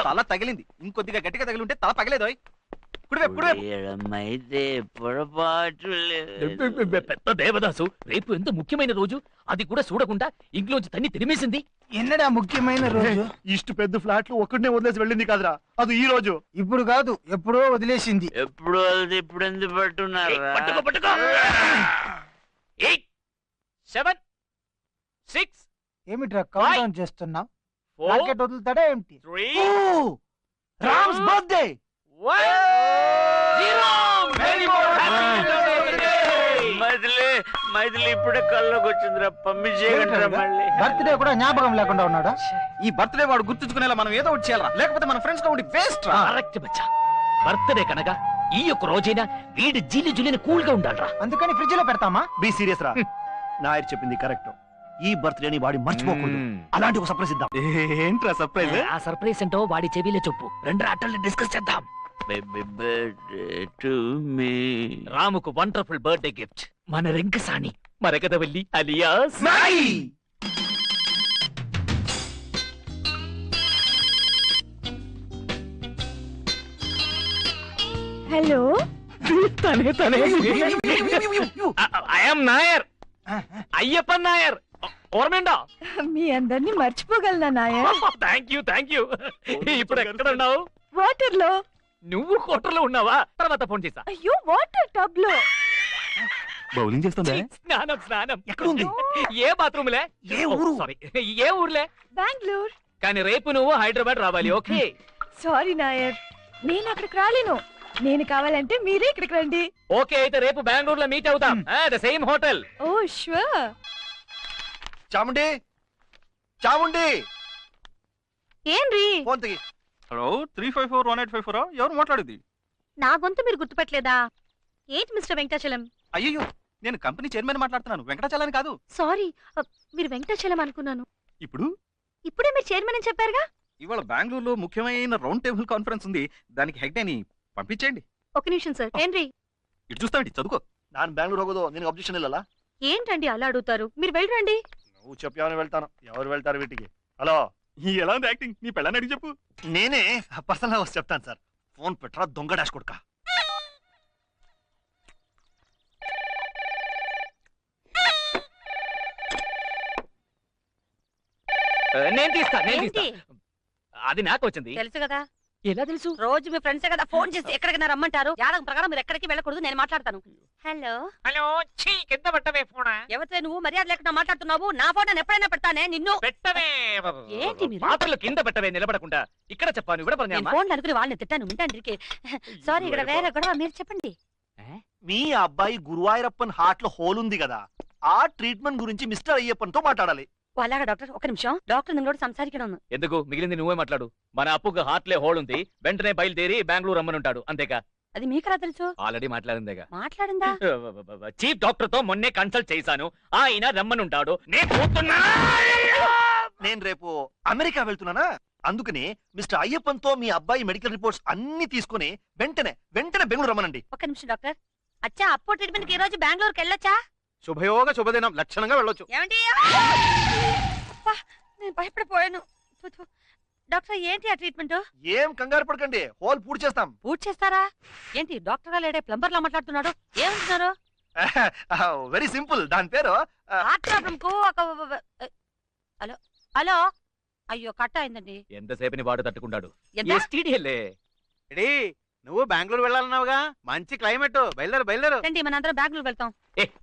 తల తగిలింది, ఇంకొద్దిగా గట్టిగా తగిలి ఉంటే తల పగలేదు. అయితే పొరపాటు పెద్ద దేవదాసు రేపు ఎంత ముఖ్యమైన రోజు, అది కూడా చూడకుండా ఇంట్లోంచి తన్ని తిరిమేసింది. ఎన్నడా ముఖ్యమైన రోజు? ఇಷ್ಟು పెద్ద ఫ్లాట్లు ఒక్కడనే వదిలేసి వెళ్ళింది కాదురా, అది ఈ రోజు. ఇప్పుడు కాదు, ఎప్పుడో వదిలేసింది. ఎప్పుడు ఇప్పుడు ఎందుకు పట్టున్నారా? పట్టుకో పట్టుకో. 8 7 6 ఏమిట్రా కౌంట్ డౌన్ చేస్తున్నావు? 4 రాకెట్ వదులుతాడా ఏమిటి? 3 రామ్స్ బర్త్డే. 1 0. మైథిలి ఇప్పుడే కళ్ళకి వచ్చిందిరా, పంపించేయగలరా మళ్ళీ? బర్త్డే కూడా జ్ఞాపకం లేకుండా ఉన్నాడా? ఈ బర్త్డే వాడు గుర్తుంచుకునేలా మనం ఏదో ఒకటి చేయాలరా, లేకపోతే మన ఫ్రెండ్స్ గా ఉండి వేస్ట్ రా. కరెక్ట్ బచ్చా, బర్త్డే కనుక ఈ యొక్క రోజైనా వీడి జీలి జులిని కూల్ గా ఉండాలరా. అందుకని ఫ్రిడ్జ్ లో పెడతామా? బీ సీరియస్ రా. నాయర్ చెప్పింది కరెక్ట్. ఈ బర్త్డేని వాడి మర్చిపోకూడదు. అలాంటి ఒక సర్ప్రైజ్ ఇద్దాం. ఏంట్రా సర్ప్రైజ్? ఆ సర్ప్రైజ్ ఏంటో వాడి చెవిలో చెప్పు, రెండు ఆటల్ని డిస్కస్ చేద్దాం. రాముకు వండర్ఫుల్ బర్త్డే గిఫ్ట్ మన రింకసాని మరకదవల్లి అలియాస్ హలో. తనే తనే ఐఎమ్ నాయర్, అయ్యప్పన్ నాయర్. ఓర్మేండా? మీ అందరినీ మర్చిపోగలనా నాయర్? Thank you. ఇప్పుడు ఎక్కడ ఉన్నావు? వాటర్ లో. నువ్వు హోటల్లో ఉన్నావా? తర్వాత ఫోన్ చేసా. అయ్యో, వాటర్ టబ్ లో. బౌలింగ్ చేస్తుందా? స్నానం. ఎక్కడుంది? ఏ బాత్రూమ్లే? ఏ ఊరు? సారీ, ఏ ఊర్లే? బెంగళూరు. కానీ రేపు నువ్వు హైదరాబాద్ రావాలి. ఓకే? సారీ నాయర్, నేను అక్కడికి రాలేను. నేను కావాలంటే మీరే ఇక్కడికి రండి. ఓకే, అయితే రేపు బెంగళూరులో మీట్ అవుతాం. The same hotel. Oh sure. Chamundi, Chamundi, ఏంరి? ఫోన్ తగి. హలో, 3541854. ఎవరు మాట్లాడేది? నా గొంతు మీరు గుర్తుపట్టలేదా? ఏంటి మిస్టర్ వెంకటాచలం? అయ్యో, నేను కంపెనీ చైర్మన్ మాట్లాడుతున్నాను, వెంకటాచలాని కాదు. సారీ, మీరు వెంకటాచలం అనుకున్నాను. ఇప్పుడే మీరు చైర్మన్ అని చెప్పారుగా. ఇవాళ బెంగళూరులో ముఖ్యమైన రౌండ్ టేబుల్ కాన్ఫరెన్స్ ఉంది, దానికి హెడ్ అని పంపించండి. ఒక నిమిషం సార్. ఏంరి? ఇటు చూస్తామండి, చదువుకో. ನಾನು ಬ್ಯಾಂಗ್ಳೂರ್ ಹೋಗೋದು ನಿನಗೆ ಅಬ್ಜೆಕ್ಷನ್ ಇಲ್ಲಲ್ಲ? ఏంటండి అలా అడుగుతారు? మీరు వెళ్ళరండి. నువ్వు చెప్పావని వెళ్తాను. ఎవరు వెళ్తారు వీటికి? హలో, ఎలా ఉంది యాక్టింగ్? నీ పెళ్ళని అడిగి చెప్పు. నేనే పర్సనల్ వచ్చి చెప్తాను సార్. ఫోన్ పెట్టరా దొంగ డాష్ కొడుక. నేను తీస్తా. ఏంటి? అది నాకు వచ్చింది. తెలుసు కదా. ఎలా తెలుసు? రోజు మీ ఫ్రెండ్స్ కదా ఫోన్ చేసి ఎక్కడికి రమ్మంటారు. యాదం ప్రకారం మీరు ఎక్కడికి వెళ్ళకూడదు, నేను మాట్లాడతాను. Hello hello. కింద పెట్టవే ఫోన్. ఎవరితో నువ్వు మర్యాద లేకుండా మాట్లాడుతున్నావు? నా ఫోన్ నేను ఎప్పుడైనా పెడతానే నిన్ను. పెట్టవే. ఏంటి మీరు? పాత్రలు కింద పెట్టవే, నిలబడకుండా. ఇక్కడ చెప్పాను, ఇక్కడ నేను ఫోన్ అనుకుని వాళ్ళని తిట్టాను. వింటానికి సారీ, ఇక్కడ వేరే గొడవ. మీరు చెప్పండి. మీ అబ్బాయి గురువాయూరప్పన్ హార్ట్ లో హోల్ ఉంది కదా, ఆ ట్రీట్మెంట్ గురించి మిస్టర్ అయ్యప్పన్ తో మాట్లాడాలి. అలాగా డాక్టర్, ఒక నిమిషం. డాక్టర్ నిన్నోడు సంసారికడం. ఎందుకు? మిగిలింది నువ్వే మాట్లాడు. మన అప్పుకు హార్ట్లే హోల్ ఉంది, వెంటనే బయలుదేరి బెంగళూరు రమ్మనుంటాడు. అంతేగా? అది మీకలా తెలుసు? ఆల్రెడీ మాట్లాడిందేగా. మాట్లాడిందా? చీఫ్ డాక్టర్ తో మొన్నే కన్సల్ట్ చేశాను, ఆయన రమ్మనుంటాడు. నేను రేపు అమెరికా వెళ్తున్నానా, అందుకని మిస్టర్ అయ్యప్పన్ తో మీ అబ్బాయి మెడికల్ రిపోర్ట్స్ అన్ని తీసుకుని వెంటనే బెంగళూరు రమ్మనండి. ఒక నిమిషం డాక్టర్. అచ్చా, అప్పు ట్రీట్మెంట్ కి ఈ రోజు బెంగళూరుకి వెళ్ళొచ్చా? శుభయోగ శుభదినం, లక్షణంగా వెళ్ళొచ్చు. ఏమండి? నేను భయపడిపోయాను. డాక్టర్, ఏంటి ఆ ట్రీట్మెంట్? ఏం కంగారు పడకండి, హోల్ పూర్తి చేస్తాం. పూర్తి చేస్తారా? ఏంటి డాక్టర్ గా లేడే ప్లంబర్ లా మాట్లాడుతున్నాడు? ఏమంటున్నారు? వెరీ సింపుల్, దాని పేరు హార్ట్ ప్రాబ్లం కు ఒక హలో హలో. అయ్యో, కట్ అయిందండి. ఎంతసేపని వాడు తట్టుకుంటాడు. ఎంత? నువ్వు బెంగళూరు వెళ్ళాలన్నావుగా, మంచి క్లైమేట్, బయలుదేరు. రండి, మన అందరం బెంగళూరు వెళ్తాం.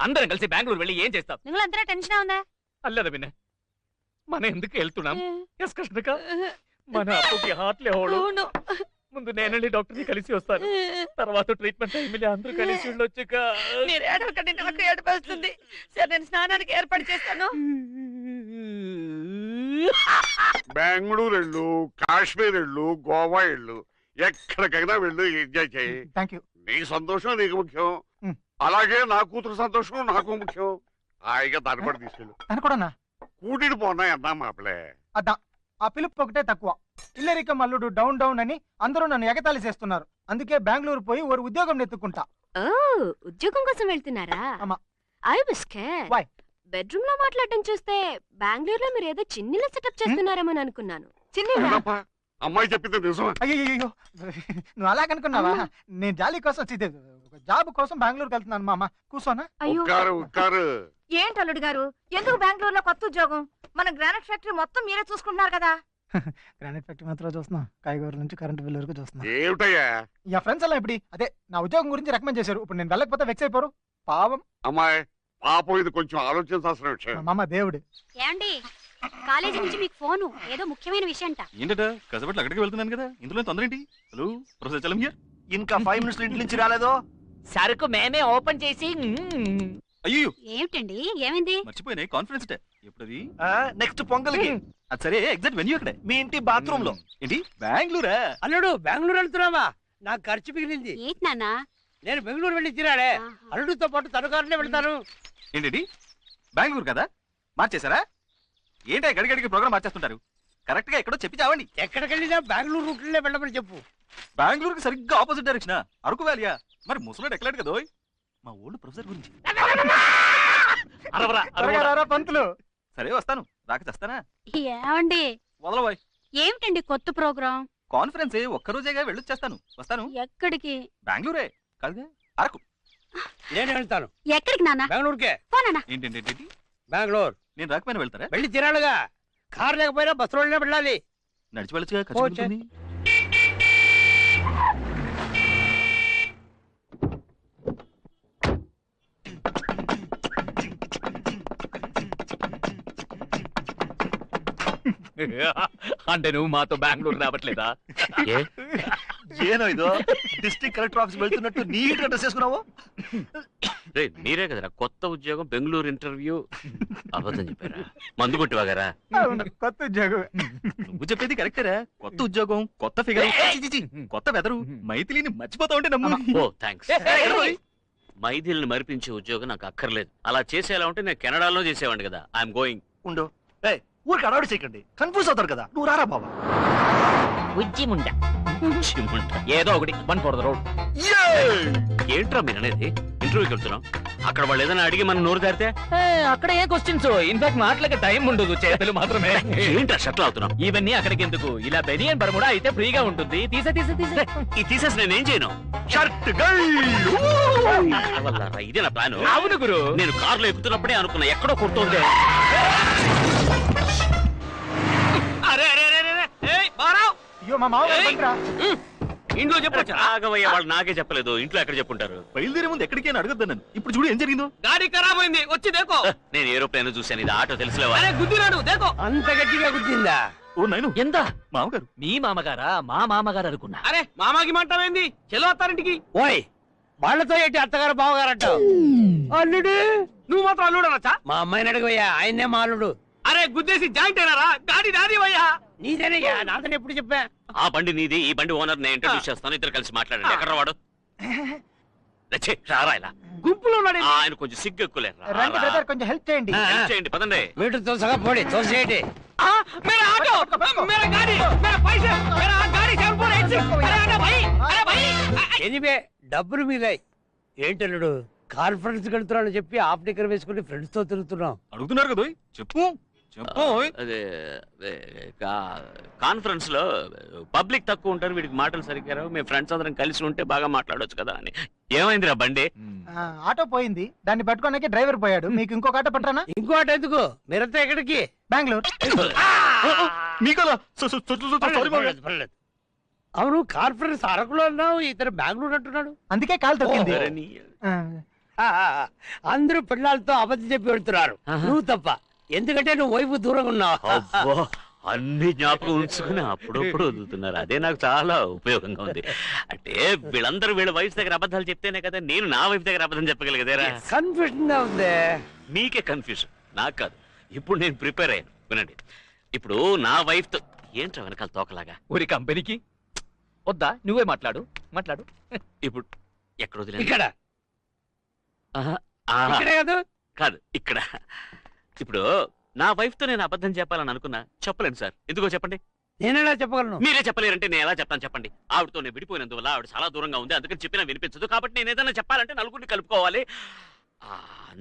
అందరం కలిసి బెంగళూరు వెళ్ళి ఏం చేస్తాం? നിങ്ങൾ എന്തിനാ ടെൻഷൻ ആവുന്നേ? అల్లదా పిన్న, మనం ఎందుకు వెళ్తున్నాం? మన అప్పుకి హార్ట్లే హోడు. ముందు నేనండి డాక్టర్ ని కలిసి వస్తాను, తర్వాత ట్రీట్మెంట్ టైంలో అందరూ కలిసి వెళ్ళొచ్చుక. మీరు ఏడవకండి, నాకు ఏడుపు వస్తుంది. సరే, నేను స్నానానికి ఏర్పాటు చేస్తాను. బెంగళూరు వెళ్ళు, కాశ్మీర్ వెళ్ళు, గోవా వెళ్ళు, ఎక్కడికైనా వెళ్ళు, ఎంజాయ్ చేయి. నీ సంతోషం నీకు ముఖ్యం, అలాగే నా కూతురు సంతోషం నాకు ముఖ్యం. హాయిగా దాన్ని కూడా తీసుకెళ్ళు. కూటిని పోనా అన్నా మాపలే. అదా, ఆ పిలుపు ఒకటే తక్కువ. ఇల్లరికం అల్లుడు డౌన్ డౌన్ అని అందరూ నన్ను ఎగతాళి చేస్తున్నారు. అందుకే బెంగళూరు పోయి ఓ ఉద్యోగం నెత్తుకుంటా. ఉద్యోగం కోసం వెళ్తున్నారా? అమ్మా. I was scared. Why? Bedroom లో మాట్లాడటం చూస్తే బెంగళూరులో మీరు ఏదో చిన్నిల సెటప్ చేస్తున్నారేమో అనుకున్నాను. అవునప్పా, అమ్మాయి చెప్పింది నిజమే. అయ్యో నువ్వు అలాగనుకున్నావా? నేను జాలీ కోసం జాబ్ కోసం బెంగళూరుకి వెళ్తున్నాను మామ. కూర్చోనా? అయ్యో ఉక్కారు ఏంటి అల్లుడు గారు, ఎందుకు బెంగళూరులో కొత్త ఉద్యోగం? మన గ్రానైట్ ఫ్యాక్టరీ మొత్తం మీరే చూసుకుంటున్నారు కదా. గ్రానైట్ ఫ్యాక్టరీ మాత్రం చూస్తున్నా, కాయగూరల నుంచి కరెంట్ బిల్ వరకు చూస్తున్నా. ఏమిటయ్యా? ఇక ఫ్రెండ్స్ అలా ఇప్పుడు అదే నా ఉద్యోగం గురించి రికమెండ్ చేశారు. ఇప్పుడు నేను వెళ్ళకపోతే వెక్స్ అయిపోరు. పావం అమ్మాయి పాపం, ఇది కొంచెం ఆలోచించాల్సిన విషయం. మా మామ దేవుడు. ఏమండి, కాలేజీ నుంచి మీకు ఫోను, ఏదో ముఖ్యమైన విషయం అంట. ఏంటట కసబట్లు అక్కడికి వెళ్తున్నాను కదా, ఇందులో తొందర ఏంటి? Hello professor Chalam here. ఇంకా 5 మినిట్స్ ఇంటి నుంచి రాలేదో? సరుకు మేమే ఓపెన్ చేసి అయ్యో ఏమిటండి, ఏమైంది? మర్చిపోయినాయి, కాన్ఫరెన్స్ డే ఎప్పుడది? నెక్స్ట్ పొంగల్కి అది సరే, ఎగ్జాక్ట్ వెన్యూ అక్కడే. మీ ఇంటి బాత్రూమ్ లో. ఏంటి బెంగళూరా? అల్లుడు బెంగళూరు వెళ్తున్నావా? నాకు ఖర్చు మిగిలింది. ఏంటి నాన్న? నేను బెంగళూరు వెళ్ళి తిరాడే. అల్లుడితో పాటు తనుకారులే వెళ్తాను. ఏంటి బెంగళూరు కదా, మార్చేశారా? ఏంటి గడిగడికి ప్రోగ్రామ్ మార్చేస్తుంటారు? కరెక్ట్ గా ఎక్కడో చెప్పి చావండి. ఎక్కడికి వెళ్ళినా బెంగళూరు రూట్లే వెళ్ళమని చెప్పు. బెంగళూరుకి సరిగ్గా ఆపోజిట్ డైరెక్షన్. అరకు వ్యాలియా? మరి ముసలాడు ఎక్కలేడు కదా మా ఓల్డ్ ప్రొఫెసర్ గురించి. త్వరగా రారా పంతులు. సరే వస్తాను, రాక చేస్తానా? ఏమండి, వదలబోయ్. ఏమిటండి కొత్త ప్రోగ్రాం? కాన్ఫరెన్స్ ఒక్కరోజేగా వెళ్ళొచ్చేస్తాను. వస్తాను. ఎక్కడికి? బెంగళూరే కాదుగా, అరకు. నేను వెళ్తాను. ఎక్కడికి నాన్న? బెంగళూరుకే. పోనా? ఏంటి బెంగళూరు నేను రాకపోయినా వెళ్తారా? వెళ్ళి తిరాడుగా. కారు లేకపోయినా బస్సులోనే వెళ్ళాలి. నడిచి వెళ్ళొచ్చుగా, ఖర్చు ఉంటుంది. అంటే నువ్వు మాతో బెంగళూరు రావట్లేదా? ఏనో ఇదో డిస్ట్రిక్ట్ కలెక్టర్ ఆఫీస్ వెళ్తున్నట్టు నీట్ గా డ్రెస్ చేసుకున్నావు. మీరే కదరా కొత్త ఉద్యోగం బెంగళూరు ఇంటర్వ్యూ అబద్ధం చెప్పారా? మందు కొట్టివాగారా? కొత్త ఉద్యోగం. నువ్వు చెప్పేది కరెక్టేరా. కొత్త ఉద్యోగం, కొత్త ఫిగర్, కొత్త వెదరు. మైథిలిని మర్చిపోతా ఉంటే నమ్ము. ఓ థ్యాంక్స్. మైథిలిని మరిపించే ఉద్యోగం నాకు అక్కర్లేదు. అలా చేసేలా ఉంటే నేను కెనడాలో చేసేవాడిని కదా. I'm going. ఉండు. ఊరికి అడవాడి చేయకండి, కన్ఫ్యూజ్ అవుతారు కదా. నువ్వు రారా బాబా. ఉజ్జిముండ ఏదో ఒకటి 1 for the road. ఏంట్రా మీరు అనేది? ఇంటర్వ్యూకి వెళ్తున్నాం, అక్కడ వాళ్ళు ఏదైనా అడిగి మనం నోరు దారితే అక్కడ ఏ క్వశ్చన్స్? ఇన్ఫాక్ట్ మాటలకి టైం ఉండదు, చేతులు మాత్రమే. ఏంట్రా షట్లు అవుతున్నాం? ఇవన్నీ అక్కడికి ఎందుకు? ఇలా బెనియన్ బర్ముడా అయితే ఫ్రీగా ఉంటుంది. తీసే ఈ తీసేసి నేనేం చేయను? షర్ట్ ఇదే నా ప్లాన్. అవును గురు. నేను కారులో ఎక్కుతున్నప్పుడే అనుకున్నా ఎక్కడో కొడుతుంది. అయ్యో మా మామ బండిరా. ఇంట్లో చెప్పొచ్చు. ఆగమయ్య వాళ్ళు నాకే చెప్పలేదు, ఇంట్లో ఎక్కడ చెప్పుంటారు? బయలుదేరే ముందు ఎక్కడికి అని అడగద్దు నన్ను. ఇప్పుడు చూడు ఏం జరిగిందో. గాడి ఖరాబ్ అయింది, వచ్చి దేకో. నేను ఏరోప్లేన్ చూశాను, ఇది ఆటో తెలుసులేవా? గుద్దినాడు, దేకో. అంత గట్టిగా గుద్దిందా? ఓ నైను, ఎంత? మామగారు. మీ మామగారా? మా మామగారు అనుకున్నా. అరే మామాకి మంటావేంది? చెలో అత్తారింటికి. ఓయ్, వాళ్ళతో ఏంటి అత్తగారు బావగారంట? అల్లుడు నువ్వు మాత్రం అల్లుడు అనొచ్చా? మా అమ్మాయిని అడగవయ్యా, ఆయన్నే మా అల్లుడు. అరే గుద్దేసి జాయింట్ అయినారా? గాడి నాది వయ్యా. నీదేనయ్యా, నాతో ఎప్పుడు చెప్పా? ఆ బండి నీది, ఈ బండి ఓనర్ నేను ఇంట్రడ్యూస్ చేస్తాను, ఇద్దరు కలిసి మాట్లాడండి. ఎక్కడ వాడు? రారా ఇలా గుంపులో ఉన్నాడు. ఆయన కొంచెం సిగ్గు ఎక్కువలేరు. రండి బ్రదర్, కొంచెం హెల్ప్ చేయండి. హెల్ప్ చేయండి, పదండి. మీటర్ తోసగా పోడి, తోసేయండి. मेरा ऑटो, मेरा गाड़ी, मेरा पैसे, मेरा गाड़ी 746. अरे आना भाई, अरे भाई. ఎనివే డబ్బులు మిగాయి. ఏంటల్లుడు, కాన్ఫరెన్స్ వెళ్తున్నాను చెప్పి హాఫ్ డిగ్గర్ వేసుకుని ఫ్రెండ్స్ తో తిరుగుతున్నాం. అడుగుతున్నారు కదా, చెప్పు చెప్పు. అదే కాన్ఫరెన్స్ లో పబ్లిక్ తక్కువ ఉంటారు, వీడికి మాటలు సరిగ్గా రావు. మేము ఫ్రెండ్స్ అందరం కలిసి ఉంటే బాగా మాట్లాడొచ్చు కదా అని. ఏమైందిరా బండి? ఆటో పోయింది, దాన్ని పట్టుకోడానికి డ్రైవర్ పోయాడు. మీకు ఇంకొక ఆటో పట్టరానా? ఇంకో ఆట ఎందుకు? మీరంతా ఎక్కడికి? బెంగళూరు. పర్లేదు, పర్లేదు. అవును, కాన్ఫరెన్స్ అరకులో అన్నావు, ఇతను బెంగళూరు అంటున్నాడు. అందుకే కాలు తొక్కింది. అందరూ పిల్లలతో అబద్ధం చెప్పి వెళ్తున్నారు, నువ్వు తప్ప. ఎందుకంటే నువ్వు వైపు దూరంగా ఉన్నావు. అబ్బో, అన్ని జ్ఞాపకం ఉంచుకుని అప్పుడప్పుడు వదులుతున్నారు. అదే నాకు చాలా ఉపయోగంగా ఉంది. అంటే వీళ్ళందరూ వీళ్ళ వైఫ్ దగ్గర అబద్ధాలు చెప్తేనే కదా నేను నా వైఫ్ దగ్గర అబద్ధం చెప్పగలిగేదేరా. కన్ఫ్యూజన్ గా ఉంది. మీకే కన్ఫ్యూజన్, నాకు కాదు. ఇప్పుడు నేను ప్రిపేర్ అయ్యాను, వినండి. ఇప్పుడు నా వైఫ్ తో ఏంట్రా వెనకాల తోకలాగా? ఊరి కంపెనీకి వద్దా? నువ్వే మాట్లాడు, మాట్లాడు. ఇప్పుడు ఎక్కడ వదిలేదు? ఇక్కడ ఇక్కడే కాదు, కాదు ఇక్కడ. ఇప్పుడు నా వైఫ్ తో నేను అబద్ధం చెప్పాలని అనుకున్నా, చెప్పలేను సార్. ఎందుకో చెప్పండి. నేనెలా చెప్పగలను? మీరే చెప్పలేరంటే నేను ఎలా చెప్తాను చెప్పండి. ఆవిడతో నేను విడిపోయినందువల్ల ఆవిడ చాలా దూరంగా ఉంది, అందుకని చెప్పినా వినిపించదు. కాబట్టి నేను ఏదైనా చెప్పాలంటే నలుగురిని కలుపుకోవాలి.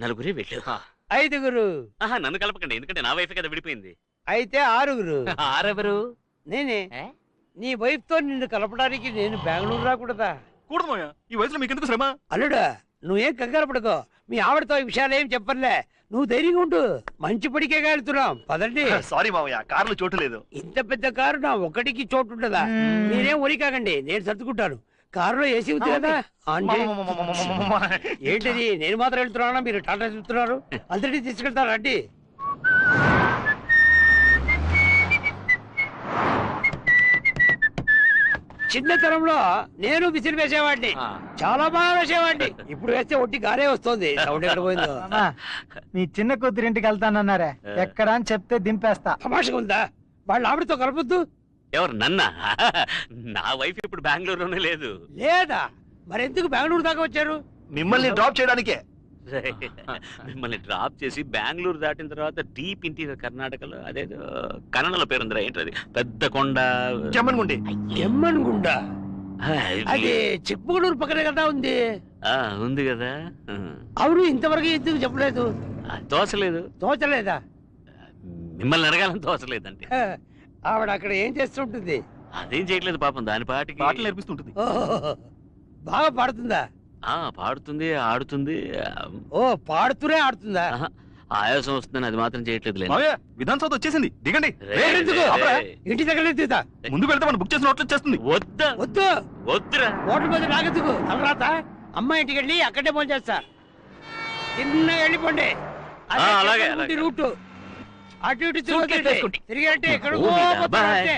నలుగురే వెళ్ళు. 5గురు. ఆహా, నన్ను కలపకండి, ఎందుకంటే నా వైఫ్ కదా విడిపోయింది. అయితే 6గురు. ఆరెవరు? నేనే. నీ వైఫ్ తో నిన్ను కలపడానికి నేను బెంగళూరు రాకూడదా? కూడదు మావయ్య, ఈ వయసులో మీకెందుకు శ్రమ? అల్లుడా నువ్వేం కంగారు పడుకో. మీ ఆవిడతో ఈ విషయాలు ఏం చెప్పర్లే. నువ్వు ధైర్యంగా ఉండు. మంచి పడికే వెళ్తున్నాం, పదండి. సారీ మావయ్య, కార్లో చోటు లేదు. ఇంత పెద్ద కారు నా ఒక్కడికి చోటు ఉంటుందా? మీరేం ఒరి కాకండి, నేను సర్దుకుంటాను. కారులో ఏసీ ఉంది కదా, ఆన్ చేయి. ఏంటిది, నేను మాత్రం వెళ్తున్నానా, మీరు టాటా చెప్తున్నారు? అందరినీ తీసుకెళ్తారా అండి? చిన్నతనంలో నేను విసిరి వేసేవాడిని, చాలా బాగా వేసేవాడిని. ఇప్పుడు వేస్తే ఒట్టి గారే వస్తుంది. సౌండ్ ఎక్కడ పోయిందో. మామా, మీ చిన్న కూతురింటికి వెళ్తానన్నారే, ఎక్కడ అని చెప్తే దింపేస్తా. తమాషగా ఉందా? వాళ్ళ ఆవిడతో కలపొద్దు. ఎవరు నన్నా? నా వైఫ్ ఇప్పుడు బెంగళూరులోనే లేదు. లేదా మరెందుకు బెంగళూరు దాకా వచ్చారు? మిమ్మల్ని డ్రాప్ చేయడానికే. మిమ్మల్ని డ్రాప్ చేసి బెంగళూరు దాటిన తర్వాత డీప్ ఇంటీరియర్ కర్ణాటకలో అదేదో కన్నడలో పేరుందిరా, ఏంటది, పెద్ద కొండ, జమ్మన్గుండి. ఎమ్మన్గుండ అది చిక్మగళూరు పక్కనే కదా ఉంది. ఉంది కదా. అవును, ఇంతవరకు ఎందుకు చెప్పలేదు? తోచలేదు. తోచలేదా? మిమ్మల్ని అడగాలని తోచలేదంటే. ఆవిడ అక్కడ ఏం చేస్తుంటుంది? అదేం చేయట్లేదు పాపం, దాని పాటికి పాటలు నేర్పిస్తుంటుంది. బాగా పాడుతుందా? పాడుతుంది, ఆడుతుంది. ఓ, పాడుతూనే ఆడుతుందా? ఆయాసం వస్తుందని అది మాత్రం చేయట్లేదు. మావయ్య, విధాన సౌధ వచ్చేసింది, దిగండి. ఇంటి దగ్గర తీతా. ముందుకు వెళ్తే మనం బుక్ చేసిన హోటల్ వచ్చేస్తుంది. వద్దా? వద్దు వద్దురా. హోటల్ మీద నాగెందుకు? తలరాత అమ్మాయి ఇంటికి వెళ్ళి అక్కడే ఫోన్ చేస్తా. తిన్నగా వెళ్ళిపోండి. అలాగే రూట్ అటు ఇటు తిరిగి Suitcase వేసుకోండి. తిరిగి అంటే ఇక్కడ ఓ, బాయ్.